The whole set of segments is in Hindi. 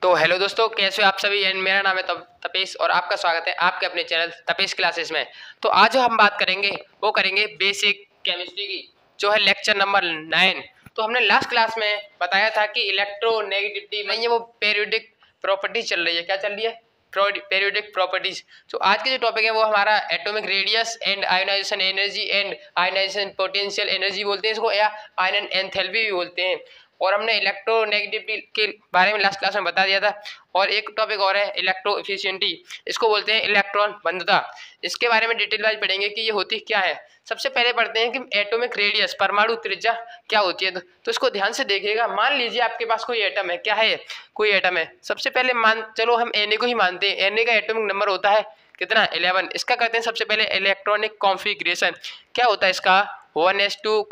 तो हेलो दोस्तों, कैसे हो आप सभी। एंड मेरा नाम है तपेश और आपका स्वागत है आपके अपने चैनल तपेश क्लासेस में। तो आज जो हम बात करेंगे वो करेंगे बेसिक केमिस्ट्री की, जो है लेक्चर नंबर 9। तो हमने लास्ट क्लास में बताया था कि इलेक्ट्रोनेगेटिविटी में ये वो पेरियोडिक प्रॉपर्टीज चल रही है। क्या चल रही है? Periodic properties. तो आज के जो टॉपिक है वो हमारा atomic radius and ionization energy and ionization potential energy बोलते हैं इसको, या आयन एंथैल्पी भी बोलते हैं। और हमने इलेक्ट्रोनेगेटिविटी के बारे में लास्ट क्लास में बता दिया था। और एक टॉपिक और है इलेक्ट्रो एफिशिएंटी, इसको बोलते हैं इलेक्ट्रॉन बंधुता। इसके बारे में डिटेल वाइज पढ़ेंगे कि ये होती क्या है। सबसे पहले पढ़ते हैं कि एटॉमिक रेडियस परमाणु त्रिज्या क्या होती है। तो इसको ध्यान से देखिएगा। मान लीजिए आपके पास कोई एटम है। क्या है? कोई एटम है। सबसे पहले चलो हम Na को ही मानते हैं। Na का एटॉमिक नंबर होता है कितना? 11। इसका करते हैं सबसे पहले इलेक्ट्रॉनिक कॉन्फ़िगरेशन। क्या होता है इसका? 1s2,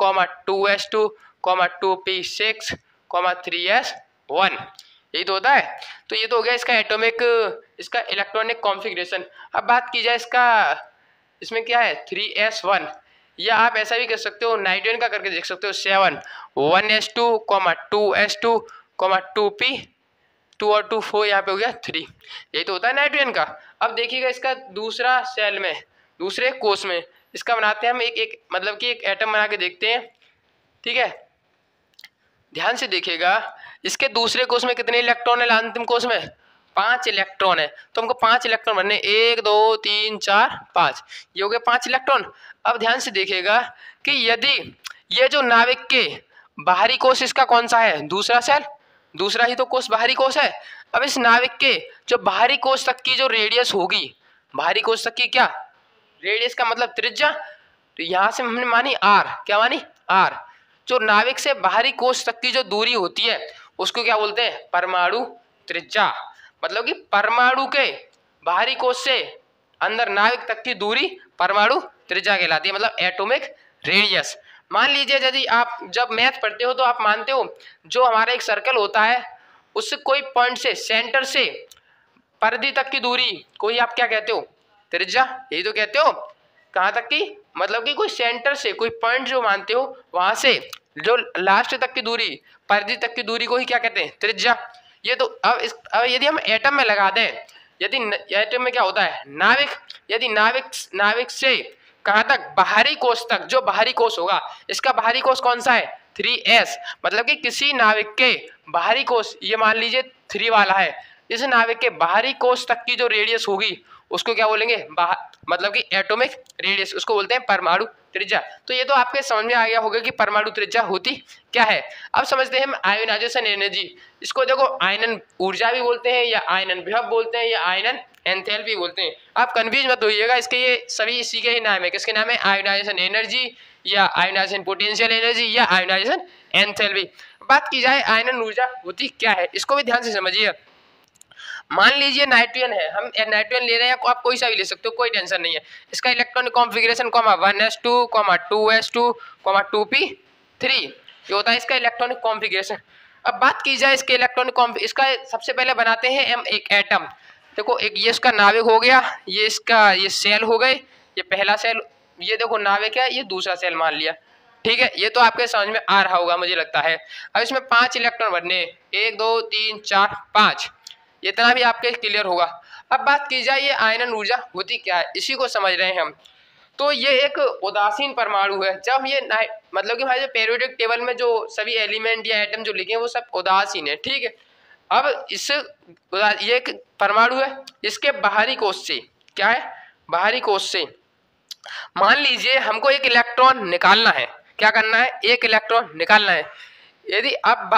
2s2, 2p6, 3s1। यही तो होता है। तो ये तो हो गया इसका इलेक्ट्रॉनिक कॉन्फ़िगरेशन। अब बात की जाए इसमें क्या है? 3s1, या आप ऐसा भी कर सकते हो, नाइट्रोजन का करके देख सकते हो। 7, 1s2, 2s2, 2p2 और 2 4, यहाँ पे हो गया 3। यही तो होता है नाइट्रोजन का। अब देखिएगा इसका दूसरा सेल में, दूसरे कोष में इसका बनाते हैं हम एक मतलब कि एक एटम बना के देखते हैं। ठीक है, ध्यान से देखिएगा। इसके दूसरे कोष में कितने इलेक्ट्रॉन है? अंतिम कोष में 5 इलेक्ट्रॉन है। तो हमको 5 इलेक्ट्रॉन भरने, 1 2 3 4 5, ये हो गए 5 इलेक्ट्रॉन। अब ध्यान से देखिएगा कि यदि ये जो नाविक के बाहरी कोष इसका कौन सा है? दूसरा सेल, दूसरा ही तो कोष बाहरी कोष है। अब इस नाविक के जो बाहरी कोष तक की जो रेडियस होगी, बाहरी कोष तक की क्या रेडियस का मतलब त्रिज्या, तो यहाँ से हमने मानी r। क्या मानी? r। जो नाविक से बाहरी कोष तक की जो दूरी होती है उसको क्या बोलते हैं? परमाणु त्रिज्या। मतलब कि परमाणु के बाहरी कोष से अंदर नाविक तक की दूरी परमाणु त्रिज्या कहलाती है, मतलब एटॉमिक रेडियस। मान लीजिए यदि आप जब मैथ पढ़ते हो तो आप मानते हो जो हमारा एक सर्कल होता है उससे कोई पॉइंट से, सेंटर से परिधि तक की दूरी कोई आप क्या कहते हो? त्रिज्या। यही तो कहते हो। कहाँ तक की? मतलब कि कोई सेंटर से, कोई पॉइंट जो मानते हो वहां से जो लास्ट तक की दूरी, परिधि तक की दूरी को ही क्या कहते हैं? त्रिज्या। ये तो अब यदि हम एटम में लगा दें, यदि एटम में क्या होता है? नाविक। यदि नाविक से कहाँ तक? बाहरी कोष तक। जो बाहरी कोष होगा, इसका बाहरी कोष कौन सा है? 3s। मतलब कि किसी नाविक के बाहरी कोष, ये मान लीजिए 3 वाला है, इस नाविक के बाहरी कोष तक की जो रेडियस होगी उसको क्या बोलेंगे? मतलब कि एटॉमिक रेडियस, उसको बोलते हैं परमाणु त्रिज्या। तो ये तो आपके समझ में आ गया होगा कि परमाणु त्रिज्या होती क्या है। अब समझते हैं हम आयोनाइजेशन एनर्जी। इसको देखो आयनन ऊर्जा भी बोलते हैं, या आयनन विभव बोलते हैं, या आयनन एंथैल्पी बोलते हैं। आप कन्फ्यूज मत होइएगा, इसके ये सभी इसी के ही नाम है। किसके नाम है? आयोनाइजेशन एनर्जी, या आयोनाइजेशन पोटेंशियल एनर्जी, या आयोनाइजेशन एंथैल्पी। बात की जाए आयनन ऊर्जा होती क्या है, इसको भी ध्यान से समझिए। मान लीजिए नाइट्रोजन है, हम नाइट्रोजन ले रहे हैं, आप कोई सा भी ले सकते हो, कोई टेंशन नहीं है। इसका electronic configuration 1s2, 2s2, 2p3, ये होता है इसका इलेक्ट्रॉनिक कॉन्फ़िगरेशन। अब बात की जाए इसके इसका सबसे पहले बनाते हैं हम एक एटम। देखो, एक ये इसका नाविक हो गया, ये सेल हो गए, ये पहला सेल, ये देखो नाविक है, ये दूसरा सेल मान लिया। ठीक है, ये तो आपके समझ में आ रहा होगा मुझे लगता है। अब इसमें 5 इलेक्ट्रॉन भरने, 1 2 3 4 5, इतना भी आपके क्लियर होगा। अब बात की जाए ये आयनन ऊर्जा होती क्या है, इसी को समझ रहे हैं हम। तो ये एक उदासीन परमाणु है। जब ये मतलब कि हमारे पेरियोडिक टेबल में जो सभी एलिमेंट या एटम जो लिखे हैं वो सब उदासीन है। ठीक है, अब ये एक परमाणु है, इसके बाहरी कोष से क्या है? बाहरी कोष से मान लीजिए हमको एक इलेक्ट्रॉन निकालना है। क्या करना है? एक इलेक्ट्रॉन निकालना है। यदि आप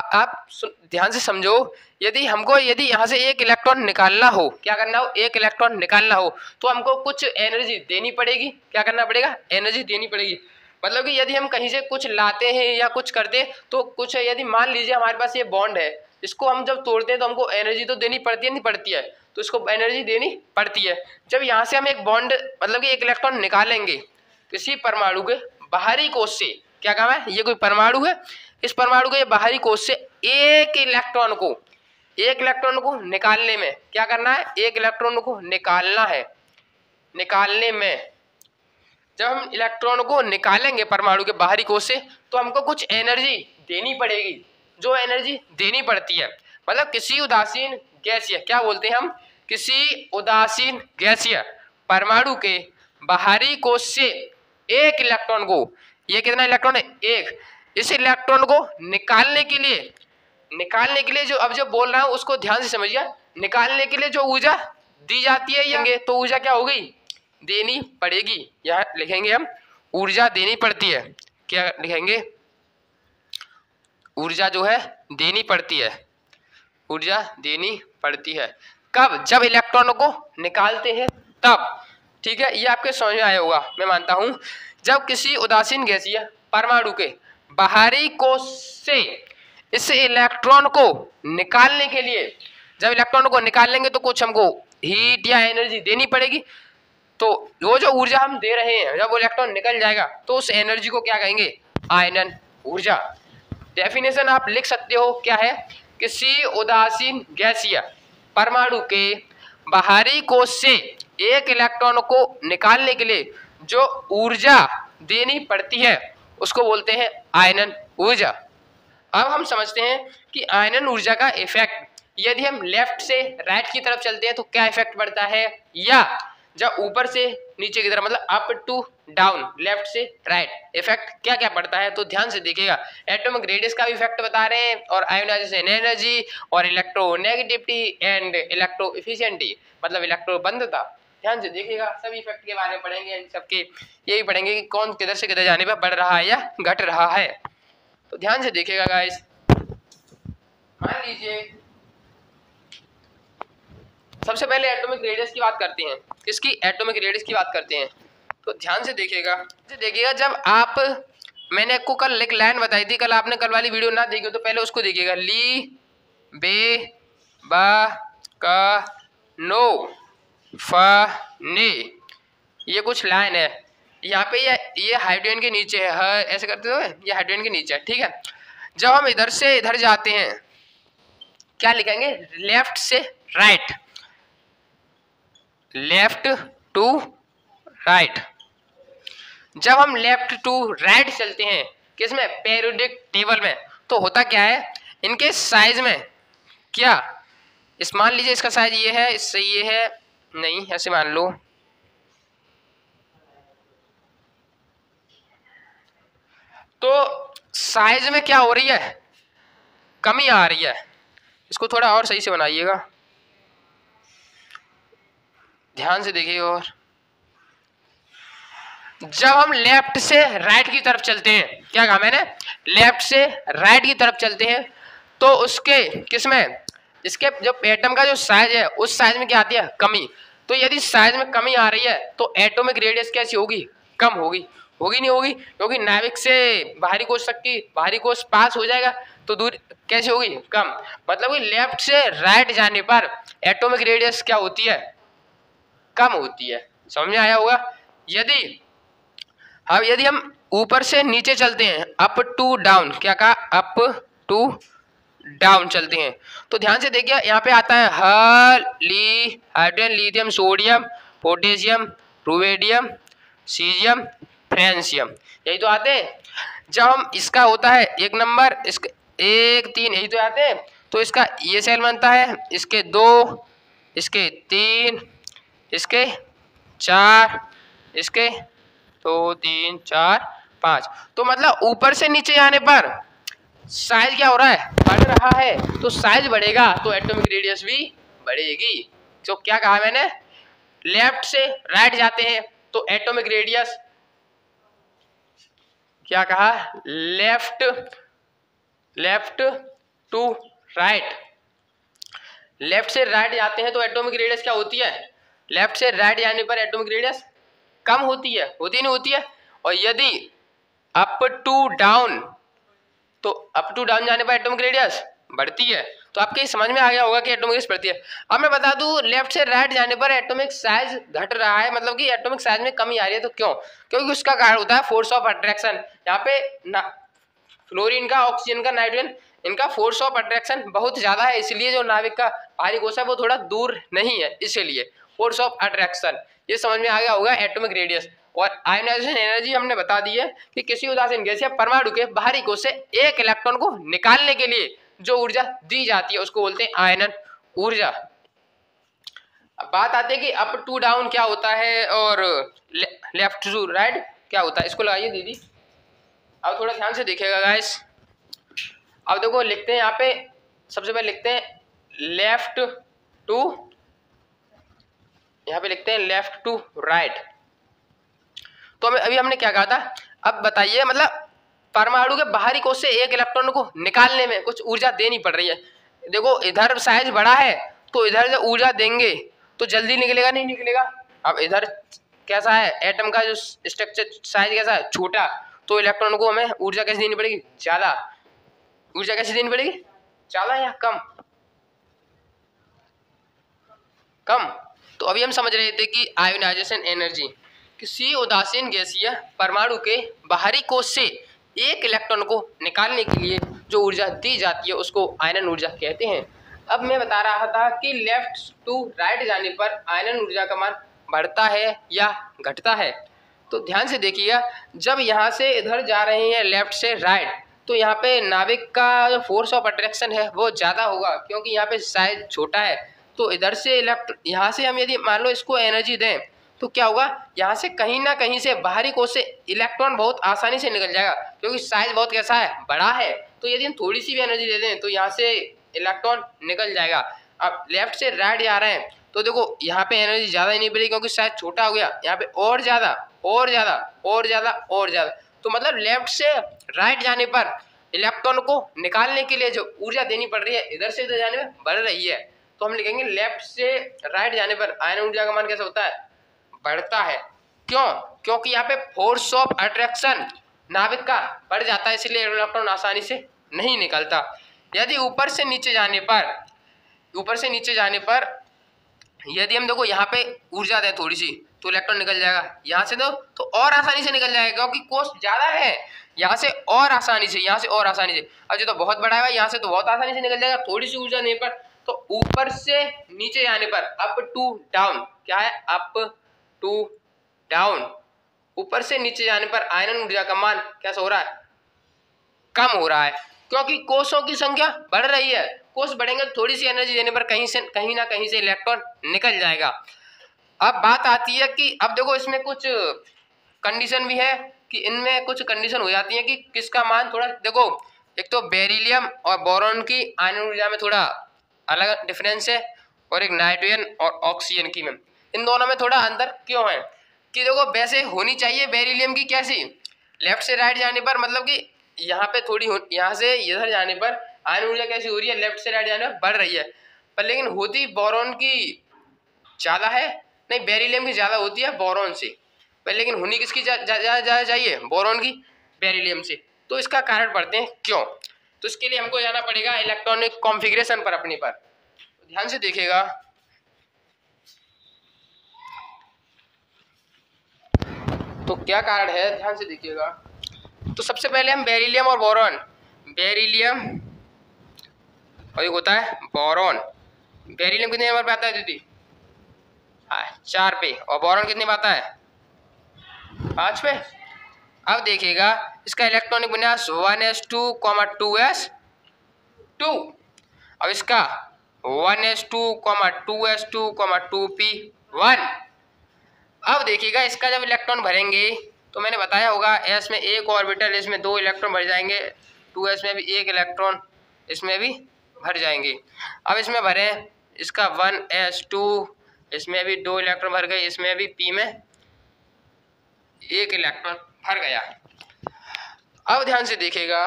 ध्यान से समझो, यदि यहाँ से एक इलेक्ट्रॉन निकालना हो, क्या करना हो? एक इलेक्ट्रॉन निकालना हो तो हमको कुछ एनर्जी देनी पड़ेगी। क्या करना पड़ेगा? एनर्जी देनी पड़ेगी। मतलब कि यदि हम कहीं से कुछ लाते हैं या कुछ करते हैं तो कुछ, यदि मान लीजिए हमारे पास ये बॉन्ड है, इसको हम जब तोड़ते हैं तो हमको एनर्जी तो देनी पड़ती है, नहीं पड़ती है? तो इसको एनर्जी देनी पड़ती है। जब यहाँ से हम एक बॉन्ड मतलब कि एक इलेक्ट्रॉन निकालेंगे किसी परमाणु के बाहरी कोष से, क्या काम है? ये कोई परमाणु है, इस परमाणु के बाहरी कोष से एक इलेक्ट्रॉन को निकालने में क्या करना है? एक इलेक्ट्रॉन को निकालना है। निकालने में जब हम इलेक्ट्रॉन को निकालेंगे परमाणु के बाहरी कोष से तो हमको कुछ एनर्जी देनी पड़ेगी। जो एनर्जी देनी पड़ती है, मतलब किसी उदासीन गैसीय, क्या बोलते हैं हम, किसी उदासीन गैसीय परमाणु के बाहरी कोश से एक इलेक्ट्रॉन को, ये कितना इलेक्ट्रॉन है, एक, इस इलेक्ट्रॉन को निकालने के लिए जो अब जो बोल रहा हूं उसको ध्यान से समझिए, निकालने के लिए जो ऊर्जा दी जाती है ये, तो ऊर्जा क्या हो गई, देनी पड़ेगी। यहाँ लिखेंगे हम ऊर्जा देनी पड़ती है, क्या लिखेंगे, ऊर्जा जो है देनी पड़ती है, ऊर्जा देनी पड़ती है। कब, जब इलेक्ट्रॉनों को निकालते हैं तब, ठीक है, ये आपके समझ में आया होगा मैं मानता हूं। जब किसी उदासीन गैसीय परमाणु के बाहरी कोश से इस इलेक्ट्रॉन को निकालने के लिए, जब इलेक्ट्रॉन को निकाल लेंगे तो कुछ हमको हीट या एनर्जी देनी पड़ेगी, तो वो जो ऊर्जा हम दे रहे हैं, जब वो इलेक्ट्रॉन निकल जाएगा तो उस एनर्जी को क्या कहेंगे, आयनन ऊर्जा। डेफिनेशन आप लिख सकते हो, क्या है, किसी उदासीन गैसीय परमाणु के बाहरी कोश से एक इलेक्ट्रॉन को निकालने के लिए जो ऊर्जा देनी पड़ती है उसको बोलते हैं आयनन ऊर्जा। अब हम समझते हैं कि आयनन ऊर्जा का इफेक्ट, यदि हम लेफ्ट से राइट की तरफ चलते हैं तो क्या इफेक्ट पड़ता है, या जब ऊपर से नीचे की तरफ मतलब अप टू डाउन, लेफ्ट से राइट, इफेक्ट क्या क्या पड़ता है, तो ध्यान से देखिएगा। एटॉमिक रेडियस का भी इफेक्ट बता रहे हैं, और आयोनाइजेशन एनर्जी, और इलेक्ट्रोनेगेटिविटी एंड इलेक्ट्रो एफिशिएंसी मतलब इलेक्ट्रोबंधता। ध्यान से देखिएगा, सभी इफेक्ट के बारे में पढ़ेंगे, इन सबके यही पढ़ेंगे कि कौन किधर से किधर जाने पर बढ़ रहा है या घट रहा है। तो ध्यान से देखिएगा गाइस, मान लीजिए सबसे पहले एटॉमिक रेडियस की बात करते हैं, किसकी, एटॉमिक रेडियस की बात करते हैं। तो ध्यान से देखिएगा, जब आप, मैंने आपको कल एक लाइन बताई थी, कल आपने कल वाली वीडियो ना देखी हो तो पहले उसको देखिएगा, ली बे बा का नो फ ने, ये कुछ लाइन है यहाँ पे, ये हाइड्रोजन के नीचे है, ऐसे करते हो, ये हाइड्रोजन के नीचे है, ठीक है। जब हम इधर से इधर जाते हैं क्या लिखेंगे, लेफ्ट से राइट, लेफ्ट टू राइट। जब हम लेफ्ट टू राइट चलते हैं किसमें, पीरियोडिक टेबल में, तो होता क्या है, इनके साइज में क्या, इस मान लीजिए इसका साइज ये है, इससे ये है, नहीं ऐसे मान लो, तो साइज में क्या हो रही है, कमी आ रही है। इसको थोड़ा और सही से बनाइएगा, ध्यान से देखिए। और जब हम लेफ्ट से राइट की तरफ चलते हैं, क्या कहा मैंने, लेफ्ट से राइट की तरफ चलते हैं, तो उसके किसमें, इसके जो एटम का जो साइज है उस साइज में क्या आती है, कमी। तो यदि साइज में कमी आ रही है तो एटॉमिक रेडियस कैसी होगी, कम होगी, होगी नहीं होगी, क्योंकि नाभिक से बाहरी कोश तक की, बाहरी कोश पास हो जाएगा तो दूर कैसी होगी, कम। मतलब कि लेफ्ट से राइट जाने पर एटॉमिक रेडियस क्या होती है, कम होती है। समझ में आया होगा। यदि हम ऊपर से नीचे चलते हैं, अप टू डाउन, क्या कहा, अप टू डाउन चलते हैं, तो ध्यान से देखिए यहाँ पे आता है hydrogen, lithium, sodium, potassium, rubidium, caesium, francium, यही तो आते हैं। जब हम इसका होता है एक नंबर, इसका 1 3 यही तो आते हैं, तो इसका ये सेल बनता है, इसके 2, इसके 3, इसके 4, इसके 2 3 4 5, तो मतलब ऊपर से नीचे आने पर साइज क्या हो रहा है, बढ़ रहा है। तो साइज बढ़ेगा तो एटॉमिक रेडियस भी बढ़ेगी। तो क्या कहा मैंने, लेफ्ट से राइट जाते हैं तो एटॉमिक रेडियस, क्या कहा, लेफ्ट टू राइट, लेफ्ट से राइट जाते हैं तो एटॉमिक रेडियस क्या होती है, लेफ्ट से राइट जाने पर एटॉमिक रेडियस कम होती है, होती नहीं होती है। और यदि अप टू डाउन, तो अप टू डाउन जाने पर एटॉमिक रेडियस बढ़ती है। तो आपके समझ में आ गया होगा कि एटॉमिक रेडियस बढ़ती है। अब मैं बता दूं, लेफ्ट से राइट जाने पर एटॉमिक साइज घट रहा है, मतलब कि एटॉमिक साइज में कमी आ रही है। तो क्यों, क्योंकि उसका कारण होता है फोर्स ऑफ अट्रैक्शन। यहाँ पे फ्लोरीन का, ऑक्सीजन का, नाइट्रोजन, इनका फोर्स ऑफ अट्रैक्शन बहुत ज्यादा है, इसलिए जो नाभिक का बाहरी कोश है वो थोड़ा दूर नहीं है, इसीलिए फोर्स ऑफ अट्रैक्शन। ये समझ में आ गया होगा एटॉमिक रेडियस। और आयोनाइजेशन एनर्जी हमने बता दी है कि किसी उदासीन गैस या परमाणु के बाहरी कोश से एक इलेक्ट्रॉन को निकालने के लिए जो ऊर्जा दी जाती है उसको बोलते हैं आयनन ऊर्जा। अब बात आती है कि अप टू डाउन क्या होता है और लेफ्ट टू राइट क्या होता है। इसको लगाइए दीदी। अब थोड़ा ध्यान से देखिएगा गाइस। अब देखो लिखते हैं यहाँ पे, सबसे पहले लिखते हैं लेफ्ट टू, यहाँ पे लिखते हैं लेफ्ट टू राइट। तो अभी हमने क्या कहा था, अब बताइए मतलब परमाणु के बाहरी कोश से एक इलेक्ट्रॉन को निकालने में कुछ ऊर्जा देनी पड़ रही है। देखो इधर साइज बड़ा है तो इधर जब ऊर्जा देंगे तो जल्दी निकलेगा नहीं निकलेगा। अब इधर कैसा है, एटम का जो स्ट्रक्चर साइज कैसा है, छोटा, तो इलेक्ट्रॉन को हमें ऊर्जा कैसे देनी पड़ेगी, ज्यादा। ऊर्जा कैसे देनी पड़ेगी, ज्यादा या कम, कम। तो अभी हम समझ रहे थे कि आयोनाइजेशन एनर्जी, किसी उदासीन गैसीय परमाणु के बाहरी कोश से एक इलेक्ट्रॉन को निकालने के लिए जो ऊर्जा दी जाती है उसको आयनन ऊर्जा कहते हैं। अब मैं बता रहा था कि लेफ्ट टू राइट जाने पर आयनन ऊर्जा का मान बढ़ता है या घटता है। तो ध्यान से देखिएगा, जब यहाँ से इधर जा रहे हैं लेफ्ट से राइट, तो यहाँ पे नाभिक का जो फोर्स ऑफ अट्रैक्शन है वो ज़्यादा होगा, क्योंकि यहाँ पे साइज छोटा है। तो इधर से यहाँ से हम यदि मान लो इसको एनर्जी दें तो क्या होगा, यहाँ से कहीं ना कहीं से बाहरी कोश से इलेक्ट्रॉन बहुत आसानी से निकल जाएगा, क्योंकि साइज बहुत कैसा है, बड़ा है। तो यदि हम थोड़ी सी भी एनर्जी दे दें तो यहाँ से इलेक्ट्रॉन निकल जाएगा। अब लेफ्ट से राइट जा रहे हैं तो देखो यहाँ पे एनर्जी ज़्यादा ही नहीं पड़ेगी, क्योंकि साइज छोटा हो गया। यहाँ पे और ज़्यादा और ज़्यादा और ज़्यादा और ज़्यादा। तो मतलब लेफ्ट से राइट जाने पर इलेक्ट्रॉन को निकालने के लिए जो ऊर्जा देनी पड़ रही है इधर से इधर जाने में बढ़ रही है। तो हम लिखेंगे लेफ्ट से राइट जाने पर आयनन ऊर्जा का मान कैसा होता है, बढ़ता है। क्यों, क्योंकि यहाँ पे फोर्स ऑफ अट्रैक्शन नाभिक का बढ़ जाता है, इसलिए इलेक्ट्रॉन आसानी से नहीं निकलता। यदि ऊपर से नीचे जाने पर यदि हम देखो यहाँ पे ऊर्जा दें थोड़ी सी तो इलेक्ट्रॉन निकल जाएगा। यहाँ से दो तो और आसानी से निकल जाएगा, क्योंकि कोश ज्यादा है। यहाँ से और आसानी से, यहाँ से और आसानी से। अब जो तो बहुत बड़ा है यहाँ से तो बहुत आसानी से निकल जाएगा थोड़ी सी ऊर्जा देने पर। तो ऊपर से नीचे जाने पर अप टू डाउन क्या है, अप टू डाउन, ऊपर से नीचे जाने पर आयनन ऊर्जा का मान कैसा हो रहा है, कम हो रहा है, क्योंकि कोषों की संख्या बढ़ रही है। कोष बढ़ेंगे तो थोड़ी सी एनर्जी देने पर कहीं ना कहीं से इलेक्ट्रॉन निकल जाएगा। अब बात आती है कि अब देखो इसमें कुछ कंडीशन भी है कि इनमें कुछ कंडीशन हो जाती है कि किसका मान थोड़ा, देखो एक तो बेरिलियम और बोरॉन की आयनन ऊर्जा में थोड़ा अलग डिफरेंस है, और एक नाइट्रोजन और ऑक्सीजन की में, इन दोनों में थोड़ा अंतर क्यों है कि देखो वैसे होनी चाहिए बेरिलियम की कैसी, लेफ्ट से राइट जाने पर मतलब कि यहाँ पे थोड़ी यहाँ से इधर जाने पर आयनन ऊर्जा कैसी हो रही है, लेफ्ट से राइट जाने पर बढ़ रही है। पर लेकिन होती बोरॉन की ज़्यादा है, नहीं बेरिलियम की ज़्यादा होती है बोरॉन से। पर लेकिन होनी किसकी ज़्यादा चाहिए, बोरॉन की बेरिलियम से। तो इसका कारण पढ़ते हैं क्यों। तो इसके लिए हमको जाना पड़ेगा इलेक्ट्रॉनिक कॉन्फ़िगरेशन पर अपने पर। ध्यान से देखिएगा, तो क्या कारण है, ध्यान से देखिएगा। तो सबसे पहले हम बेरिलियम और बोरॉन, बेरिलियम और एक होता है बोरॉन। बेरिलियम कितने नंबर पे आता है दीदी, 4 पे, और बोरॉन कितने पे आता है, 5 पे। अब देखिएगा इसका इलेक्ट्रॉनिक विन्यास 1s2, 2s2। अब इसका 1s2, 2s2, 2p1। अब देखिएगा इसका जब इलेक्ट्रॉन भरेंगे तो मैंने बताया होगा s में एक ऑर्बिटल, इसमें 2 इलेक्ट्रॉन भर जाएंगे, 2s में भी 1 इलेक्ट्रॉन इसमें भी भर जाएंगे। अब इसमें भरे इसका 1s2, इसमें भी 2 इलेक्ट्रॉन भर गए, इसमें भी p में 1 इलेक्ट्रॉन भर गया। अब ध्यान से देखिएगा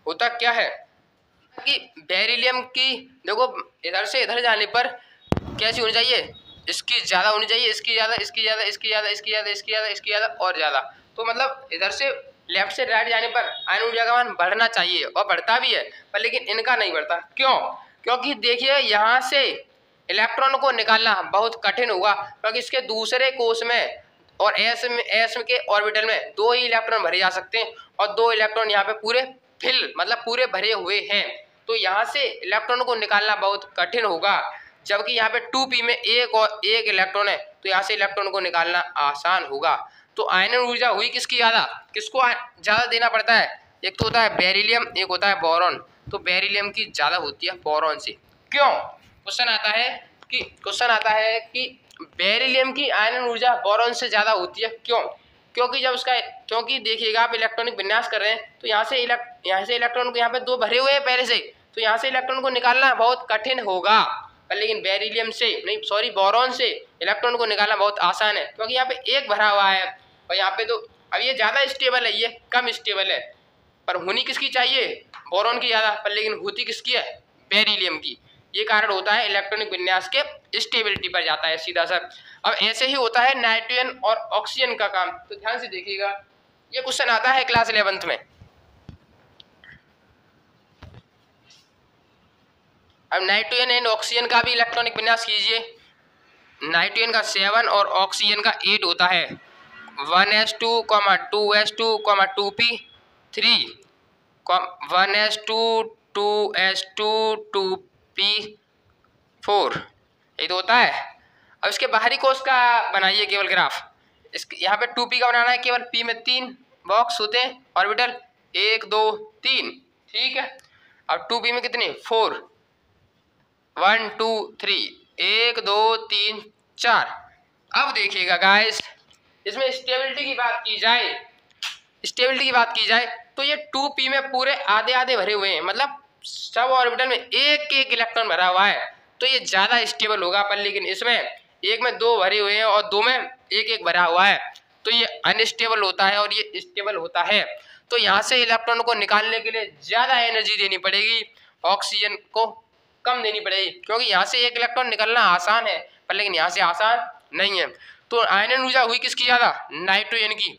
होता क्या है कि बेरिलियम की देखो इधर से इधर जाने पर कैसी होनी चाहिए, इसकी ज़्यादा होनी चाहिए, इसकी ज़्यादा, इसकी ज़्यादा, इसकी ज़्यादा, इसकी ज़्यादा, इसकी ज़्यादा, इसकी ज़्यादा और ज़्यादा। तो मतलब इधर से लेफ्ट से राइट जाने पर आयनन ऊर्जा का मान बढ़ना चाहिए, और बढ़ता भी है, पर लेकिन इनका नहीं बढ़ता। क्यों, क्योंकि देखिए यहाँ से इलेक्ट्रॉन को निकालना बहुत कठिन होगा, क्योंकि इसके दूसरे कोष में और एस के ऑर्बिटल में 2 ही इलेक्ट्रॉन भरे जा सकते हैं, और 2 इलेक्ट्रॉन यहाँ पे पूरे फिल मतलब पूरे भरे हुए हैं। तो यहाँ से इलेक्ट्रॉन को निकालना बहुत कठिन होगा, जबकि यहाँ पे 2p में एक इलेक्ट्रॉन है, तो यहाँ से इलेक्ट्रॉन को निकालना आसान होगा। तो आयनन ऊर्जा हुई किसकी ज़्यादा, किसको ज़्यादा देना पड़ता है, एक तो होता है बेरिलियम, एक होता है बोरॉन। तो बेरिलियम की ज़्यादा होती है बोरॉन से। क्यों? क्वेश्चन आता है कि बेरिलियम की आयनन ऊर्जा बोरॉन से ज्यादा होती है, क्यों? क्योंकि देखिएगा आप इलेक्ट्रॉनिक विन्यास कर रहे हैं तो यहाँ से इलेक्ट्रॉन को यहाँ पे 2 भरे हुए हैं पहले से, तो यहाँ से इलेक्ट्रॉन को निकालना बहुत कठिन होगा। पर लेकिन बोरॉन से इलेक्ट्रॉन को निकालना बहुत आसान है, क्योंकि यहाँ पे 1 भरा हुआ है और यहाँ पे तो अब ये ज्यादा स्टेबल है, ये कम स्टेबल है। पर होनी किसकी चाहिए? बोरॉन की ज्यादा, पर लेकिन होती किसकी है? बेरिलियम की। ये कारण होता है इलेक्ट्रॉनिक विन्यास के स्टेबिलिटी पर जाता है सीधा सा। अब ऐसे ही होता है नाइट्रोजन और ऑक्सीजन का काम, तो ध्यान से देखिएगा, ये क्वेश्चन आता है क्लास 11th में। अब नाइट्रोजन एंड ऑक्सीजन का भी इलेक्ट्रॉनिक विन्यास कीजिए। नाइट्रोजन का 7 और ऑक्सीजन का 8 होता है। 1s2, 2s2, 2p3, 1s2, 2s2, 2p4, ये तो होता है। अब इसके बाहरी कोश का बनाइए केवल ग्राफ। यहाँ पे 2p का बनाना है, केवल p में 3 बॉक्स होते हैं ऑर्बिटल, 1 2 3, ठीक है। अब 2p में कितने? 4, 1 2 3, 1 2 3 4। अब देखिएगा गाइस, इसमें स्टेबिलिटी की बात की जाए तो ये 2p में पूरे आधे आधे भरे हुए हैं, मतलब सब ऑर्बिटल में एक एक इलेक्ट्रॉन भरा हुआ है, तो ये ज्यादा स्टेबल होगा। पर लेकिन इसमें 1 में 2 भरे हुए हैं और 2 में एक एक भरा हुआ है, तो ये अनस्टेबल होता है और ये स्टेबल होता है। तो यहाँ से इलेक्ट्रॉन को निकालने के लिए ज्यादा एनर्जी देनी पड़ेगी, ऑक्सीजन को कम देनी पड़ेगी, क्योंकि यहाँ से एक इलेक्ट्रॉन निकलना आसान है, पर लेकिन यहाँ से आसान नहीं है। तो आयनन ऊर्जा हुई किसकी ज्यादा? नाइट्रोजन की।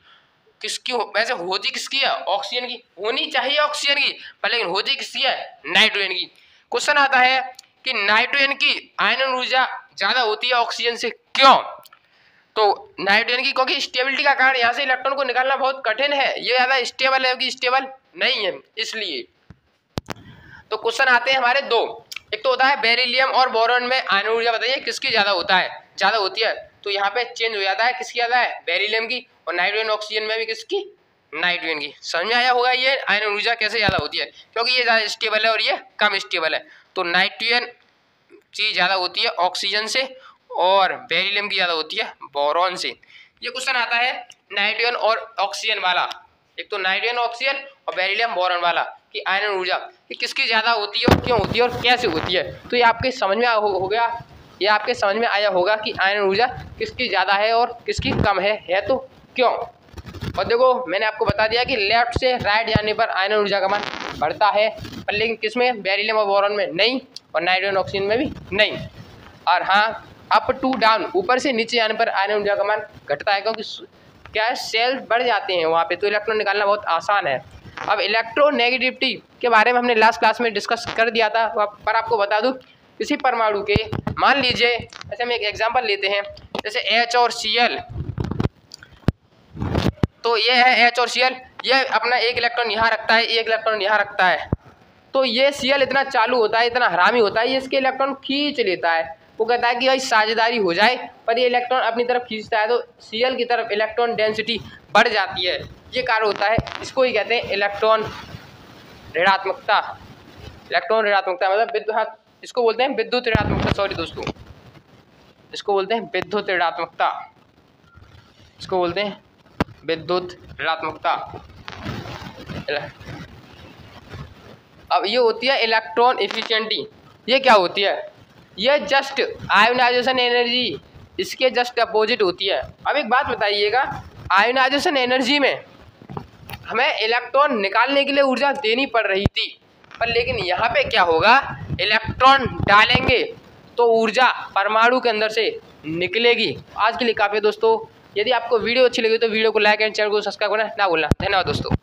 वैसे होती किसकी है? ऑक्सीजन की। होनी चाहिए ऑक्सीजन की, पर लेकिन होती किसकी है? नाइट्रोजन की। क्वेश्चन आता है कि नाइट्रोजन की आयनन ऊर्जा ज्यादा होती है ऑक्सीजन से, क्यों? तो नाइट्रोजन की, क्योंकि स्टेबिलिटी का कारण यहाँ से इलेक्ट्रॉन को निकालना बहुत कठिन है, ये ज्यादा स्टेबल है कि स्टेबल नहीं है, इसलिए। तो क्वेश्चन आते हैं हमारे 2। एक तो होता है बेरिलियम और बोरॉन में आयनन ऊर्जा बताइए किसकी ज्यादा होती है। तो यहाँ पे चेंज हो जाता है, किसकी ज्यादा है? बेरिलियम की। और नाइट्रोजन ऑक्सीजन में भी किसकी? नाइट्रोजन की। समझ में आया होगा ये आयनन ऊर्जा कैसे ज्यादा होती है, क्योंकि ये ज्यादा स्टेबल है और ये कम स्टेबल है। तो नाइट्रोजन की ज्यादा होती है ऑक्सीजन से और बेरिलियम की ज्यादा होती है बोरॉन से। ये क्वेश्चन आता है नाइट्रोजन और ऑक्सीजन वाला, एक तो नाइट्रोजन ऑक्सीजन और बेरिलियम बोरॉन वाला कि आयनन ऊर्जा कि किसकी ज्यादा होती है और क्यों होती है और कैसे होती है। तो ये आपके समझ में आपके समझ में आया होगा कि आयनन ऊर्जा किसकी ज्यादा है और किसकी कम है तो क्यों। और देखो मैंने आपको बता दिया कि लेफ्ट से राइट जाने पर आयनन ऊर्जा का मान बढ़ता है, पर लेकिन किसमें? बेरिलियम और बोरॉन में नहीं, और नाइट्रोजन ऑक्सीजन में भी नहीं। और हाँ, अप टू डाउन, ऊपर से नीचे जाने पर आयनन ऊर्जा का मान घटता है, क्योंकि क्या है, सेल बढ़ जाते हैं वहाँ पे, तो इलेक्ट्रॉन निकालना बहुत आसान है। अब इलेक्ट्रोनेगेटिविटी के बारे में हमने लास्ट क्लास में डिस्कस कर दिया था, पर आपको बता दूं, किसी परमाणु के, मान लीजिए ऐसे हम एक एग्जांपल लेते हैं, जैसे H और Cl। तो ये है H और Cl, ये अपना एक इलेक्ट्रॉन यहाँ रखता है, एक इलेक्ट्रॉन यहाँ रखता है। तो ये Cl इतना चालू होता है, इतना हरामी होता है, ये इसके इलेक्ट्रॉन खींच लेता है। वो कहता है कि भाई साझेदारी हो जाए, पर ये इलेक्ट्रॉन अपनी तरफ खींचता है, तो Cl की तरफ इलेक्ट्रॉन डेंसिटी बढ़ जाती है। ये कार्य होता है, इसको ही कहते हैं इलेक्ट्रॉन ऋणात्मकता। इलेक्ट्रॉन ऋणात्मकता मतलब इसको बोलते हैं विद्युत ऋणात्मकता। सॉरी दोस्तों, इसको बोलते हैं विद्युत ऋणात्मकता, इसको बोलते हैं विद्युत ऋणात्मकता। अब ये होती है इलेक्ट्रॉन एफिशिएंटी। ये क्या होती है? ये जस्ट आयोनाइजेशन एनर्जी, इसके जस्ट अपोजिट होती है। अब एक बात बताइएगा, आयोनाइजेशन एनर्जी में हमें इलेक्ट्रॉन निकालने के लिए ऊर्जा देनी पड़ रही थी, पर लेकिन यहाँ पे क्या होगा, इलेक्ट्रॉन डालेंगे तो ऊर्जा परमाणु के अंदर से निकलेगी। आज के लिए काफ़ी है दोस्तों। यदि आपको वीडियो अच्छी लगी तो वीडियो को लाइक एंड चैनल को सब्सक्राइब करना ना भूलना। धन्यवाद दोस्तों।